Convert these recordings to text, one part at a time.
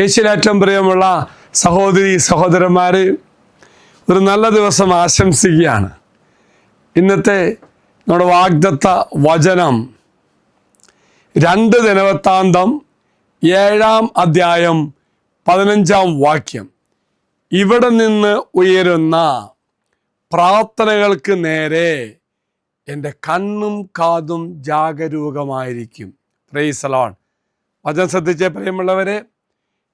യേശുവിനേറ്റവും പ്രിയമുള്ള സഹോദരി സഹോദരന്മാർ, ഒരു നല്ല ദിവസം ആശംസിക്കുകയാണ്. ഇന്നത്തെ നമ്മുടെ വാഗ്ദത്ത വചനം 2 ദിനവൃത്താന്തം 7-ാം അധ്യായം 15-ാം വാക്യം. ഇവിടെ നിന്ന് ഉയരുന്ന പ്രാർത്ഥനകൾക്ക് നേരെ എൻ്റെ കണ്ണും കാതും ജാഗരൂകമായിരിക്കും. Praise the Lord. വചനം ശ്രദ്ധിച്ച പ്രിയമുള്ളവരെ,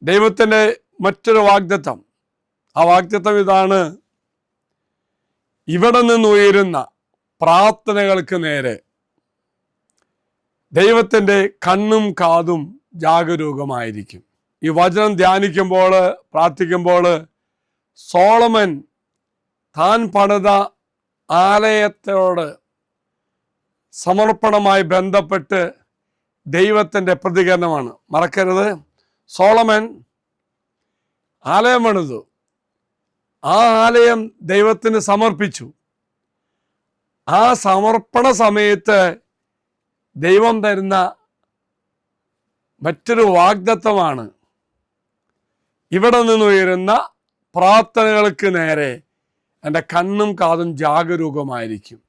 ദൈവത്തിൻ്റെ മറ്റൊരു വാഗ്ദത്തം, ആ വാഗ്ദത്തം ഇതാണ്: ഇവിടെ നിന്ന് ഉയരുന്ന പ്രാർത്ഥനകൾക്ക് നേരെ ദൈവത്തിൻ്റെ കണ്ണും കാതും ജാഗരൂകമായിരിക്കും. ഈ വചനം ധ്യാനിക്കുമ്പോൾ, പ്രാർത്ഥിക്കുമ്പോൾ, സോളമൻ താൻ പണിത ആലയത്തോട് സമർപ്പണമായി ബന്ധപ്പെട്ട് ദൈവത്തിൻ്റെ പ്രതികരണമാണ്. മറക്കരുത്, സോളമൻ ആലയം പണിതു, ആ ആലയം ദൈവത്തിന് സമർപ്പിച്ചു. ആ സമർപ്പണ സമയത്ത് ദൈവം തരുന്ന മറ്റൊരു വാഗ്ദത്തമാണ്: ഇവിടെ നിന്നുയരുന്ന പ്രാർത്ഥനകൾക്ക് നേരെ എൻ്റെ കണ്ണും കാതും ജാഗരൂകമായിരിക്കും.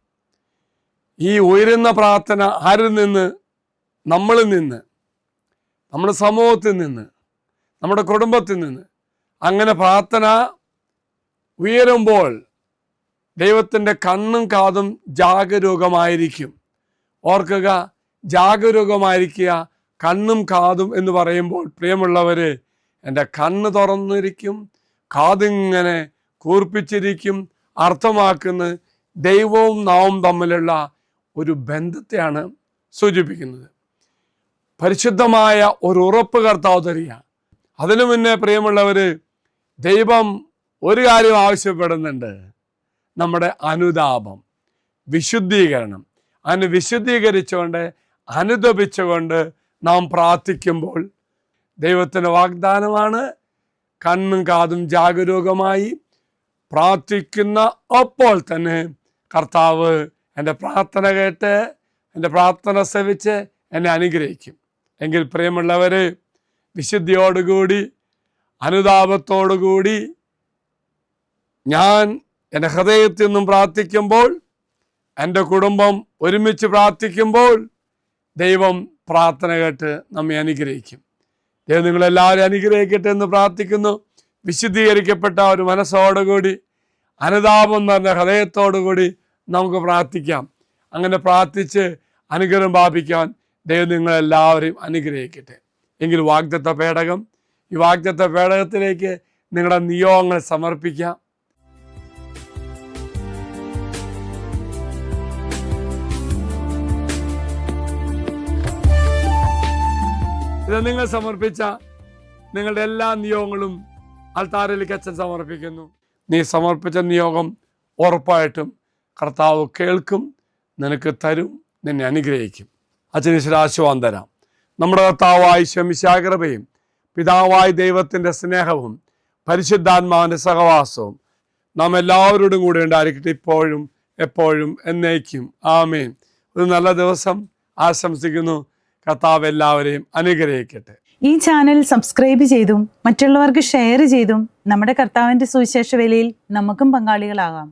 ഈ ഉയരുന്ന പ്രാർത്ഥന ആരിൽ നിന്ന്? നമ്മളിൽ നിന്ന്, നമ്മുടെ സമൂഹത്തിൽ നിന്ന്, നമ്മുടെ കുടുംബത്തിൽ നിന്ന്. അങ്ങനെ പ്രാർത്ഥന ഉയരുമ്പോൾ ദൈവത്തിൻ്റെ കണ്ണും കാതും ജാഗരൂകമായിരിക്കും. ഓർക്കുക, ജാഗരൂകമായിരിക്കുക, കണ്ണും കാതും എന്ന് പറയുമ്പോൾ പ്രിയമുള്ളവർ, എൻ്റെ കണ്ണ് തുറന്നിരിക്കും, കാതിങ്ങനെ കൂർപ്പിച്ചിരിക്കും. അർത്ഥമാക്കുന്ന ദൈവവും നാവും തമ്മിലുള്ള ഒരു ബന്ധത്തെയാണ് സൂചിപ്പിക്കുന്നത്. പരിശുദ്ധമായ ഒരു ഉറപ്പ് കർത്താവ് തരിക. അതിനു മുന്നേ പ്രിയമുള്ളവർ, ദൈവം ഒരു കാര്യം ആവശ്യപ്പെടുന്നുണ്ട്: നമ്മുടെ അനുതാപം, വിശുദ്ധീകരണം. അതിന് വിശുദ്ധീകരിച്ചുകൊണ്ട്, അനുതപിച്ചുകൊണ്ട് നാം പ്രാർത്ഥിക്കുമ്പോൾ ദൈവത്തിൻ്റെ വാഗ്ദാനമാണ്: കണ്ണും കാതും ജാഗരൂകമായി പ്രാർത്ഥിക്കുന്ന അപ്പോൾ തന്നെ കർത്താവ് എൻ്റെ പ്രാർത്ഥന കേട്ട്, എൻ്റെ പ്രാർത്ഥന ശ്രവിച്ച് എന്നെ അനുഗ്രഹിക്കും. എങ്കിൽ പ്രിയമുള്ളവർ, വിശുദ്ധിയോടുകൂടി, അനുതാപത്തോടുകൂടി ഞാൻ എൻ്റെ ഹൃദയത്തിൽ നിന്നും പ്രാർത്ഥിക്കുമ്പോൾ, എൻ്റെ കുടുംബം ഒരുമിച്ച് പ്രാർത്ഥിക്കുമ്പോൾ ദൈവം പ്രാർത്ഥന കേട്ട് നമ്മെ അനുഗ്രഹിക്കും. ദൈവം നിങ്ങളെല്ലാവരും അനുഗ്രഹിക്കട്ടെ എന്ന് പ്രാർത്ഥിക്കുന്നു. വിശുദ്ധീകരിക്കപ്പെട്ട ഒരു മനസ്സോടുകൂടി, അനുതാപം നിറഞ്ഞ ഹൃദയത്തോടുകൂടി നമുക്ക് പ്രാർത്ഥിക്കാം. അങ്ങനെ പ്രാർത്ഥിച്ച് അനുഗ്രഹം പ്രാപിക്കാൻ ദൈവം നിങ്ങളെല്ലാവരെയും അനുഗ്രഹിക്കട്ടെ. എങ്കിൽ വാഗ്ദത്ത പേടകം, ഈ വാഗ്ദത്ത പേടകത്തിലേക്ക് നിങ്ങളുടെ നിയോഗങ്ങൾ സമർപ്പിക്കാം. ഇത് നിങ്ങൾ സമർപ്പിച്ച നിങ്ങളുടെ എല്ലാ നിയോഗങ്ങളും അൾത്താരയിലേക്ക് അച്ഛൻ സമർപ്പിക്കുന്നു. നീ സമർപ്പിച്ച നിയോഗം ഉറപ്പായിട്ടും കർത്താവ് കേൾക്കും, നിനക്ക് തരും, നിന്നെ അനുഗ്രഹിക്കും. അച്ഛന് ആശീർവാദം തരാം. നമ്മുടെ കർത്താവായ ശമിശാകൃപയും പിതാവായ ദൈവത്തിൻ്റെ സ്നേഹവും പരിശുദ്ധാത്മാവിൻ്റെ സഹവാസവും നാം എല്ലാവരോടും കൂടെ ഉണ്ടായിരിക്കട്ടെ, ഇപ്പോഴും എപ്പോഴും എന്നേക്കും. ആമേൻ. ഒരു നല്ല ദിവസം ആശംസിക്കുന്നു. കർത്താവ് എല്ലാവരെയും അനുഗ്രഹിക്കട്ടെ. ഈ ചാനൽ സബ്സ്ക്രൈബ് ചെയ്തും മറ്റുള്ളവർക്ക് ഷെയർ ചെയ്തും നമ്മുടെ കർത്താവിൻ്റെ സുവിശേഷ വേലയിൽ നമുക്കും പങ്കാളികളാകാം.